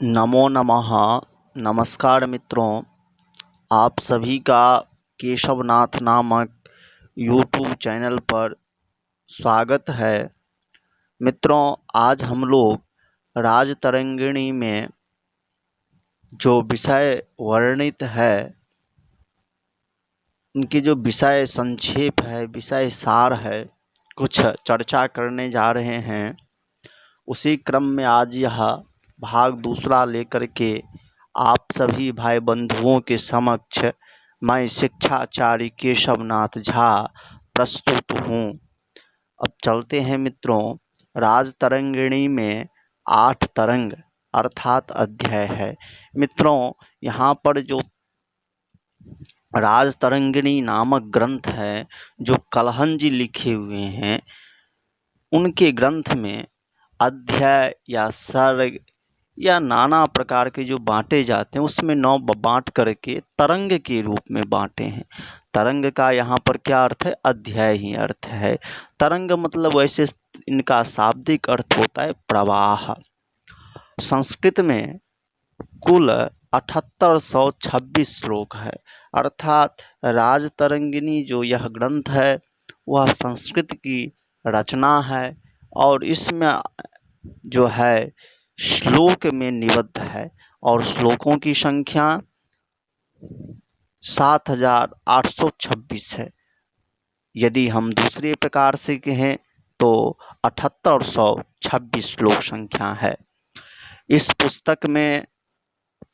नमो नमः। नमस्कार मित्रों, आप सभी का केशवनाथ नामक यूट्यूब चैनल पर स्वागत है। मित्रों, आज हम लोग राजतरंगिणी में जो विषय वर्णित है, उनकी जो विषय संक्षेप है, विषय सार है, कुछ चर्चा करने जा रहे हैं। उसी क्रम में आज यह भाग दूसरा लेकर के आप सभी भाई बंधुओं के समक्ष मैं शिक्षाचार्य केशवनाथ झा प्रस्तुत हूँ। अब चलते हैं मित्रों। राजतरंगिणी में 8 तरंग अर्थात अध्याय है। मित्रों, यहाँ पर जो राजतरंगिणी नामक ग्रंथ है, जो कलहन जी लिखे हुए हैं, उनके ग्रंथ में अध्याय या सर्ग या नाना प्रकार के जो बांटे जाते हैं, उसमें 9 बांट करके तरंग के रूप में बांटे हैं। तरंग का यहाँ पर क्या अर्थ है? अध्याय ही अर्थ है। तरंग मतलब वैसे इनका शाब्दिक अर्थ होता है प्रवाह। संस्कृत में कुल 7826 श्लोक है, अर्थात राजतरंगिणी जो यह ग्रंथ है वह संस्कृत की रचना है और इसमें जो है श्लोक में निबद्ध है और श्लोकों की संख्या 7826 है। यदि हम दूसरे प्रकार से कहें तो 7826 श्लोक संख्या है। इस पुस्तक में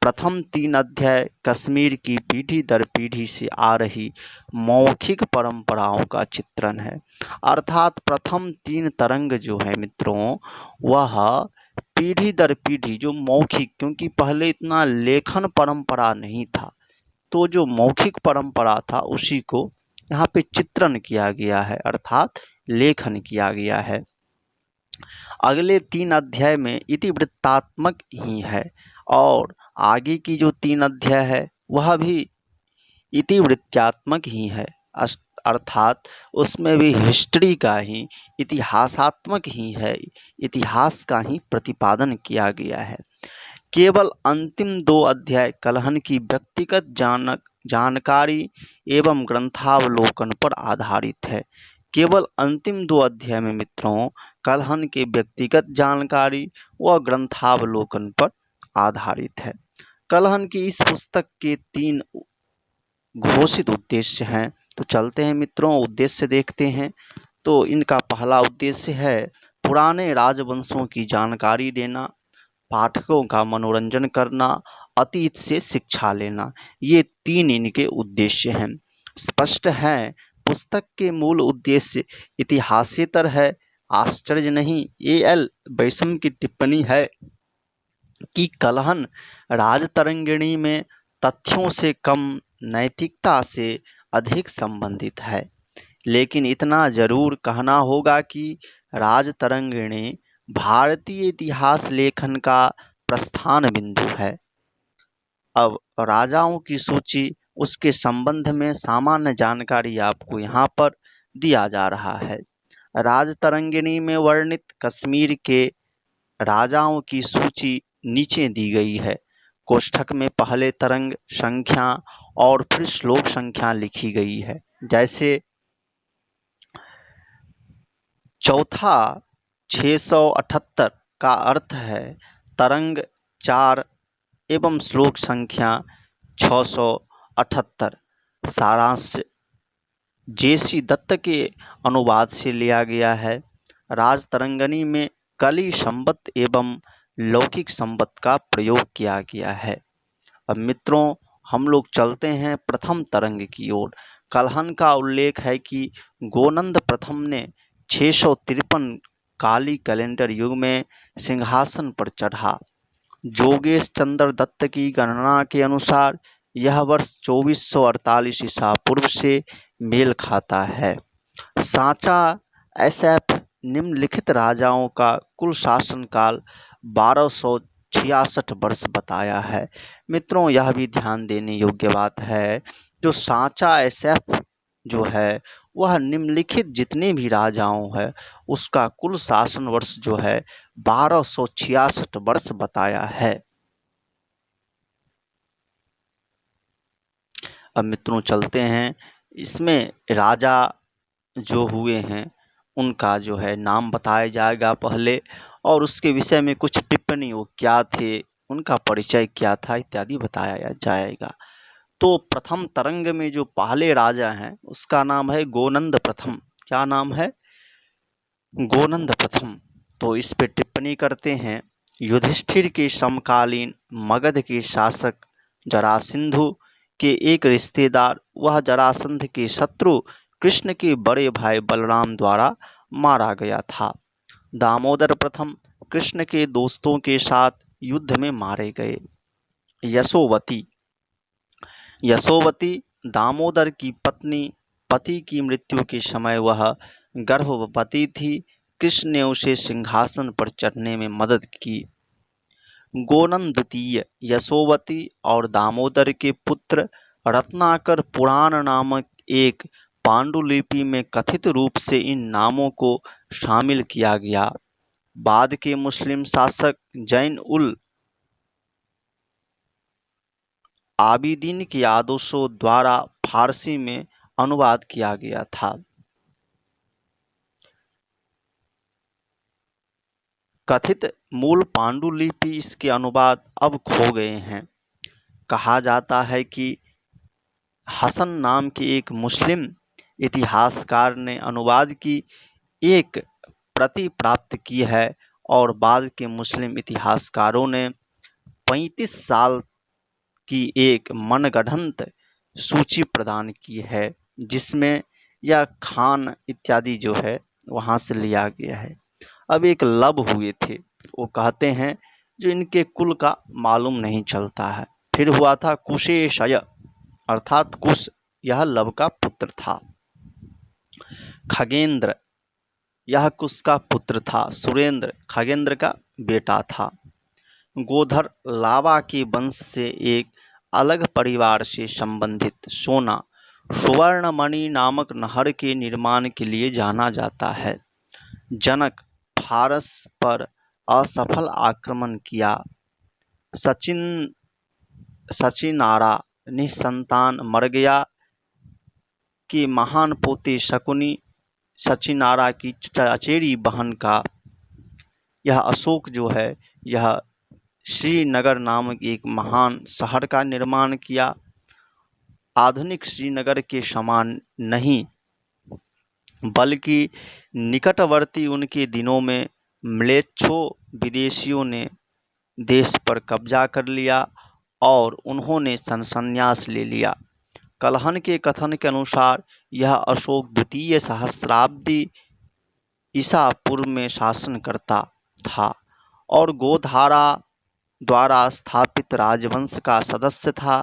प्रथम 3 अध्याय कश्मीर की पीढ़ी दर पीढ़ी से आ रही मौखिक परंपराओं का चित्रण है, अर्थात प्रथम 3 तरंग जो है मित्रों, वह पीढ़ी दर पीढ़ी जो मौखिक, क्योंकि पहले इतना लेखन परंपरा नहीं था, तो जो मौखिक परंपरा था उसी को यहाँ पे चित्रण किया गया है, अर्थात लेखन किया गया है। अगले 3 अध्याय में इतिवृत्तात्मक ही है और आगे की जो 3 अध्याय है वह भी इतिवृत्तात्मक ही है, अर्थात उसमें भी हिस्ट्री का ही, इतिहासात्मक ही है, इतिहास का ही प्रतिपादन किया गया है। केवल अंतिम 2 अध्याय कलहन की व्यक्तिगत जानकारी एवं ग्रंथावलोकन पर आधारित है। केवल अंतिम 2 अध्याय में मित्रों कलहन के व्यक्तिगत जानकारी व ग्रंथावलोकन पर आधारित है। कलहन की इस पुस्तक के 3 घोषित उद्देश्य हैं। तो चलते हैं मित्रों, उद्देश्य देखते हैं। तो इनका पहला उद्देश्य है पुराने राजवंशों की जानकारी देना, पाठकों का मनोरंजन करना, अतीत से शिक्षा लेना। ये 3 इनके उद्देश्य हैं। स्पष्ट है, पुस्तक के मूल उद्देश्य इतिहासेतर है। आश्चर्य नहीं, A.L. बैसम की टिप्पणी है कि कलहन राजतरंगिणी में तथ्यों से कम, नैतिकता से अधिक संबंधित है। लेकिन इतना जरूर कहना होगा कि राजतरंगिणी भारतीय इतिहास लेखन का प्रस्थान बिंदु है। अब राजाओं की सूची, उसके संबंध में सामान्य जानकारी आपको यहाँ पर दिया जा रहा है। राजतरंगिणी में वर्णित कश्मीर के राजाओं की सूची नीचे दी गई है। कोष्ठक में पहले तरंग संख्या और फिर श्लोक संख्या लिखी गई है। जैसे चौथा 678 का अर्थ है तरंग 4 एवं श्लोक संख्या 678। सारांश जेसी दत्त के अनुवाद से लिया गया है। राजतरंगिणी में कली संवत एवं लौकिक संवत का प्रयोग किया गया है। अब मित्रों, हम लोग चलते हैं प्रथम तरंग की ओर। कलहन का उल्लेख है कि गोनंद प्रथम ने 653 काली कैलेंडर युग में सिंहासन पर चढ़ा। जोगेश चंद्र दत्त की गणना के अनुसार यह वर्ष 2448 ईसा पूर्व से मेल खाता है। सांचा SF निम्नलिखित राजाओं का कुल शासनकाल 1266 वर्ष बताया है। मित्रों, यह भी ध्यान देने योग्य बात है, जो सांचा SF जो है वह निम्नलिखित जितने भी राजाओं है उसका कुल शासन वर्ष जो है 1266 वर्ष बताया है। अब मित्रों चलते हैं, इसमें राजा जो हुए हैं उनका जो है नाम बताया जाएगा पहले, और उसके विषय में कुछ टिप्पणी, वो क्या थे, उनका परिचय क्या था इत्यादि बताया जाएगा। तो प्रथम तरंग में जो पहले राजा हैं उसका नाम है गोनंद प्रथम। क्या नाम है? गोनंद प्रथम। तो इस पे टिप्पणी करते हैं, युधिष्ठिर के समकालीन मगध के शासक जरासंधु के एक रिश्तेदार, वह जरासंध के शत्रु कृष्ण के बड़े भाई बलराम द्वारा मारा गया था। दामोदर प्रथम कृष्ण के दोस्तों के साथ युद्ध में मारे गए। यशोवती यशोवती दामोदर की पत्नी, पति की मृत्यु के समय वह गर्भवती थी। कृष्ण ने उसे सिंहासन पर चढ़ने में मदद की। गोनंद द्वितीय यशोवती और दामोदर के पुत्र रत्नाकर पुराण नामक एक पांडुलिपि में कथित रूप से इन नामों को शामिल किया गया। बाद के मुस्लिम शासक जैन उल आबिदीन के आदेशों द्वारा फारसी में अनुवाद किया गया था। कथित मूल पांडुलिपि, इसके अनुवाद अब खो गए हैं। कहा जाता है कि हसन नाम के एक मुस्लिम इतिहासकार ने अनुवाद की एक प्रति प्राप्त की है, और बाद के मुस्लिम इतिहासकारों ने 35 साल की एक मनगढ़ंत सूची प्रदान की है, जिसमें यह खान इत्यादि जो है वहां से लिया गया है। अब एक लब हुए थे, वो कहते हैं, जो इनके कुल का मालूम नहीं चलता है। फिर हुआ था कुशेशय, अर्थात कुश, यह लब का पुत्र था। खगेंद्र, यह कुश का पुत्र था। सुरेंद्र खगेंद्र का बेटा था। गोधर लावा के वंश से एक अलग परिवार से संबंधित सोना सुवर्णमणि नामक नहर के निर्माण के लिए जाना जाता है। जनक फारस पर असफल आक्रमण किया। सचिनारा निसंतान मर गया कि महान पोते शकुनी सचिनारा की चचेरी बहन का यह अशोक जो है, यह श्रीनगर नामक एक महान शहर का निर्माण किया। आधुनिक श्रीनगर के समान नहीं, बल्कि निकटवर्ती उनके दिनों में म्लेच्छों विदेशियों ने देश पर कब्जा कर लिया और उन्होंने संन्यास ले लिया। कलहन के कथन के अनुसार यह अशोक द्वितीय सहस्राब्दी ईसा पूर्व में शासन करता था और गोधारा द्वारा स्थापित राजवंश का सदस्य था।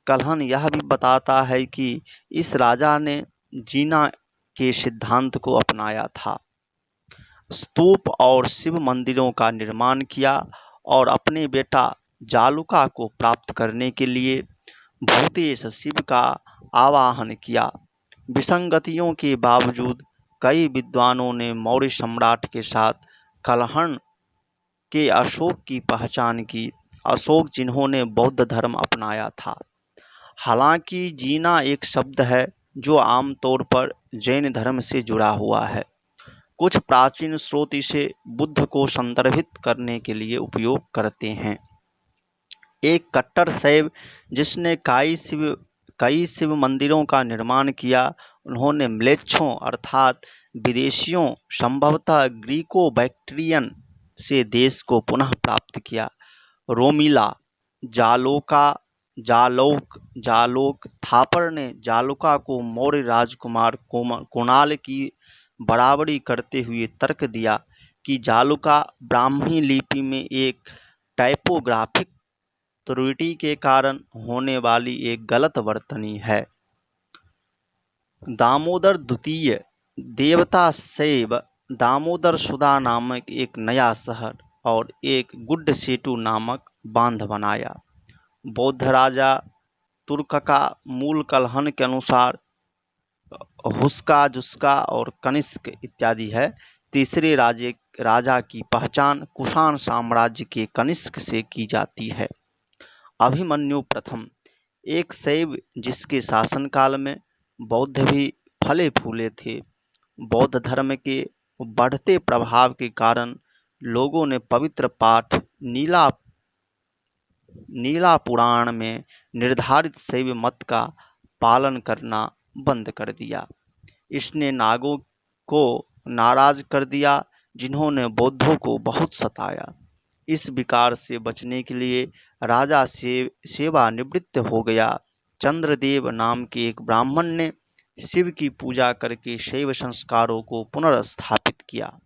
कलहन यह भी बताता है कि इस राजा ने जीना के सिद्धांत को अपनाया था, स्तूप और शिव मंदिरों का निर्माण किया और अपने बेटा जालुका को प्राप्त करने के लिए भूतेश शिव का आवाहन किया। विसंगतियों के बावजूद कई विद्वानों ने मौर्य सम्राट के साथ कलहन के अशोक की पहचान की, अशोक जिन्होंने बौद्ध धर्म अपनाया था। हालांकि जीना एक शब्द है जो आमतौर पर जैन धर्म से जुड़ा हुआ है। कुछ प्राचीन स्रोत इसे बुद्ध को संदर्भित करने के लिए उपयोग करते हैं। एक कट्टर शैव जिसने कई शिव मंदिरों का निर्माण किया, उन्होंने म्लेच्छों अर्थात विदेशियों, संभवतः ग्रीको बैक्ट्रियन से देश को पुनः प्राप्त किया। रोमिला जालोक थापर ने जालुका को मौर्य राजकुमार कुणाल की बराबरी करते हुए तर्क दिया कि जालुका ब्राह्मी लिपि में एक टाइपोग्राफिक त्रुटि के कारण होने वाली एक गलत वर्तनी है। दामोदर द्वितीय देवता शैव दामोदर सुधा नामक एक नया शहर और एक गुड्ड सेतु नामक बांध बनाया। बौद्ध राजा तुर्क का मूल कलहन के अनुसार हुस्का, जुस्का और कनिष्क इत्यादि है। तीसरे राजा की पहचान कुषाण साम्राज्य के कनिष्क से की जाती है। अभिमन्यु प्रथम एक शैव जिसके शासनकाल में बौद्ध भी फले फूले थे। बौद्ध धर्म के बढ़ते प्रभाव के कारण लोगों ने पवित्र पाठ नीला पुराण में निर्धारित शैव मत का पालन करना बंद कर दिया। इसने नागों को नाराज कर दिया, जिन्होंने बौद्धों को बहुत सताया। इस विकार से बचने के लिए राजा सेवानिवृत्त हो गया। चंद्रदेव नाम के एक ब्राह्मण ने शिव की पूजा करके शैव संस्कारों को पुनर्स्थापित किया।